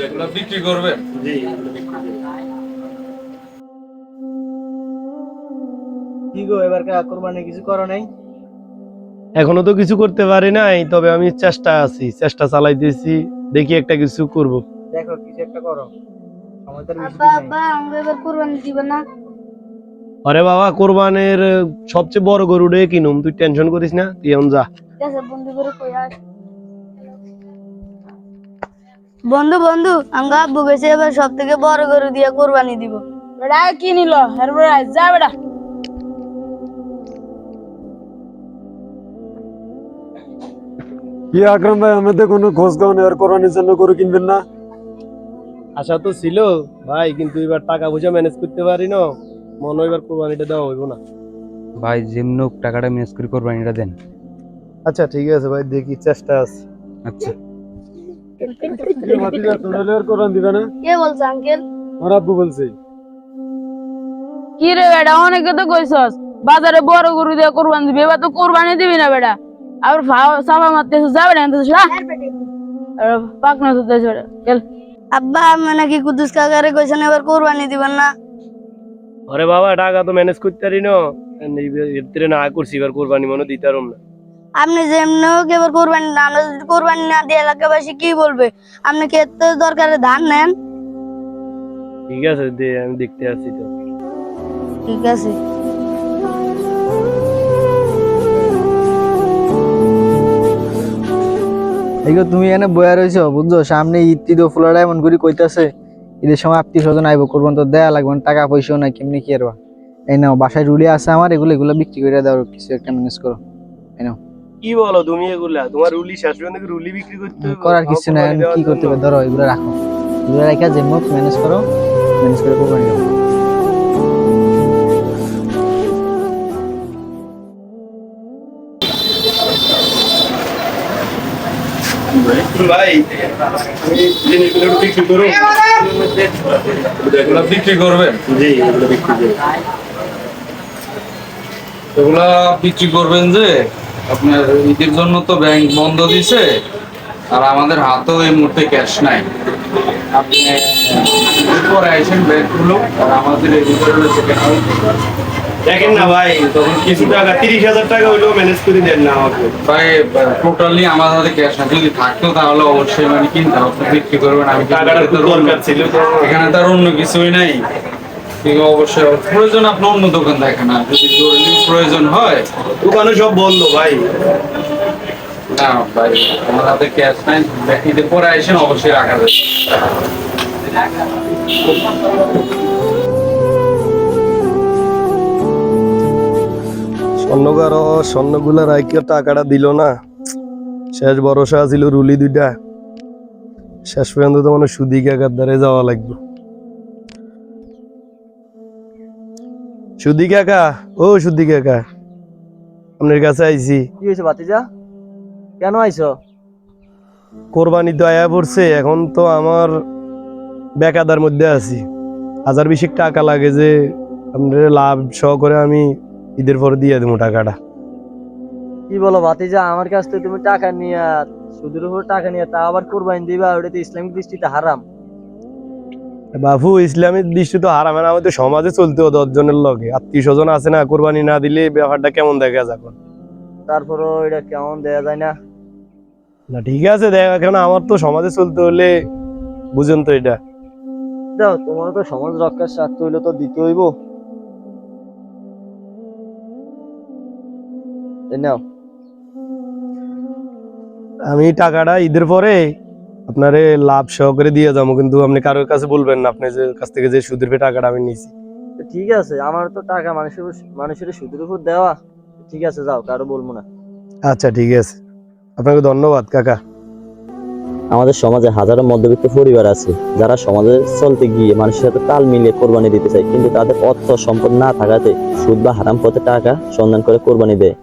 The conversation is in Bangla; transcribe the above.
এগুলো বিক্রি করবেন? জি। কি গো, এবার কোরবানি কিছু করো নাই? এখনো তো কিছু করতে পারি নাই, তবে আমি চেষ্টা চালাইতেছি, দেখি একটা কিছু করব। দেখো কিছু একটা করো, আমাদের বেশি আব্বা দিন নাই। আব্বা আমরা এবার কুরবানি দিব না। আরে বাবা, কোরবানের সবচেয়ে বড় গরুটাই কিনুম, তুই টেনশন করিস না, তুই এখন যা। ঠিক আছে বন্ধু করে কই আস। বন্ধু বন্ধু আমরা আব্বু গেছে এবার সব থেকে বড় গরু দিয়ে কুরবানি দিব। বেটা কি নিল এরপর যা বেটা। কি আকরাম ভাই, আমাদের কোনো খোঁজ খবর নেই, আর কোরবানির জন্য গরু কিনবেন না? আশা তো ছিল ভাই, কিন্তু এবার টাকা পয়সা ম্যানেজ করতে পারি না, মনে হয় এবার কোরবানিটা দেওয়া হইব না। ভাই যেমন টাকাটা ম্যানেজ করে কোরবানিটা দেন। আচ্ছা ঠিক আছে ভাই, দেখি চেষ্টা আছে। আচ্ছা ভাতিজা, তোমরা হলে আর কোরবানি দিবে না? কে বলছে আঙ্কেল? আমার আব্বু বলছে। কি রে বেটা, অনেকে তো কইছস বাজারে বড় গরু দিয়ে কোরবানি দিবি, এবার তো কোরবানি দিবি না বেটা। আর সাফা মারতেছিস, যাবে না আনতেছিস না? পাকনা সুতেছিস বেটা, চল। আব্বা আমি নাকি কুদ্দুস কাকারে কইছেন এবার কুরবানি দিবেন না। আরে বাবা, টাকা তো ম্যানেজ করতে পারি না, এর থেকে না করছি, এবার কোরবানি মনে দিতে পারুম না। আপনি যেমন হোক এবার কুরবানি না আনলে যদি কুরবানি না দিয়ে এলাকাবাসী কি বলবে? আপনি ক্ষেত দরকারে ধান নেন। ঠিক আছে, দে, আমি দেখতে আসছি তো। ঠিক আছে। এইগো তুমি এনে বয়া রইছো, বুঝছো? সামনে ঈদ ফুলাটা এমন করে কইতাছে ঈদের সময় আত্মীয় স্বজন আইবো, কোরবান তো দেয়া লাগবে না, টাকা পয়সাও নাই, কেমনি কি আরবা? এই নাও বাসায় রুলি আছে আমার, এগুলো বিক্রি করে দাও, কিছু একটা ম্যানেজ করো। এই নাও। কি বলো তুমি এগুলা? তোমার রুলি শেষ পর্যন্ত রুলি বিক্রি করতে হবে? করার কিছু নাই, এখন কি করতে হবে? ধরো এগুলো রাখো, এগুলো রেখে যেমন ম্যানেজ করো, ম্যানেজ করে কোরবানি দাও। ভাই জিনিসগুলো একটু বিক্রি করো। এগুলো বিক্রি করবেন? জি, এগুলো বিক্রি করো। এগুলা বিক্রি করবেন যে আপনার ঈদের জন্য তো ব্যাংক বন্ধ দিছে, আর আমাদের হাতেও এই মুহূর্তে ক্যাশ নাই। আপনি পরে আইসেন ব্যাংকগুলো, আর আমাদের এই দেখেন না ভাই, তখন কিছু টাকা 30,000 টাকা হইলেও ম্যানেজ করে দেন না আমাকে। ভাই টোটালি আমার হাতে ক্যাশ না, যদি থাকতো তাহলে অবশ্যই মানে কিনতাম, আপনি বিক্রি করবেন। আমি টাকাটা খুব দরকার ছিল তো। এখানে তার অন্য কিছুই নাই। ঠিক অবশ্যই প্রয়োজন আপনি অন্য দোকান দেখেন, আর যদি জরুরি প্রয়োজন হয়। দোকানে সব বন্ধ ভাই। না ভাই, আমার হাতে ক্যাশ নাই, ঈদের পরে আইসেন, অবশ্যই রাখা যাবে। স্বর্ণগুলা রাইকে টাকাটা দিল না, শেষ ভরসা ছিল রুলি দুইটা, শেষ পর্যন্ত তো মানে সুদি কাকার দ্বারে যাওয়া লাগবে। সুদি কাকা, ও সুদি কাকা, আপনার কাছে আইছি। কি হয়েছে ভাতিজা, কেন আইছো? কোরবানি তো আয়া পড়ছে, এখন তো আমার বেকাদার মধ্যে আছি, 1020 টাকা লাগে, যে আপনার লাভ সহ করে আমি ঈদের পরে দিয়ে দেবো টাকাটা। কি বলো ভাতিজা, আমার কাছ থেকে তুমি টাকা নিয়ে, সুদের উপর টাকা নিয়ে, তা আবার কোরবানি দিবা? ওটা তো ইসলামিক দৃষ্টিতে হারাম। বাবু, ইসলামের দৃষ্টি তো হারামে না, আমাদের সমাজে চলতে হতো, 10 জনের লগে আত্মীয় স্বজন আছে না, কোরবানি না দিলে ব্যাপারটা কেমন দেখা যাবে? তারপরও এটা কেমন দেয়া যায় না? না ঠিক আছে, দেখ, এখন আমার তো সমাজে চলতে হলে বুঝেন তো এটা। দাও, তোমার তো সমাজ রক্ষার স্বার্থ হইলে তো দিতে হইব। এই নাও। আমি টাকাটা ঈদের পরে আপনারে লাভ সহকারে দিয়ে যাবো, কিন্তু আপনি কারোর কাছে বলবেন না আপনি যে কাছ থেকে যে সুদের টাকাটা আমি নিয়েছি। তো ঠিক আছে, আমার তো টাকা মানুষের সুদের উপর দেওয়া, ঠিক আছে যাও, কারো বলবো না। আচ্ছা ঠিক আছে, আপনাকে ধন্যবাদ কাকা। আমাদের সমাজে হাজারো মধ্যবিত্ত পরিবার আছে যারা সমাজে চলতে গিয়ে মানুষের সাথে তাল মিলিয়ে কোরবানি দিতে চায়, কিন্তু তাদের অর্থ সম্পদ না থাকাতে সুদ বা হারাম পথে টাকা সন্ধান করে কোরবানি দেয়।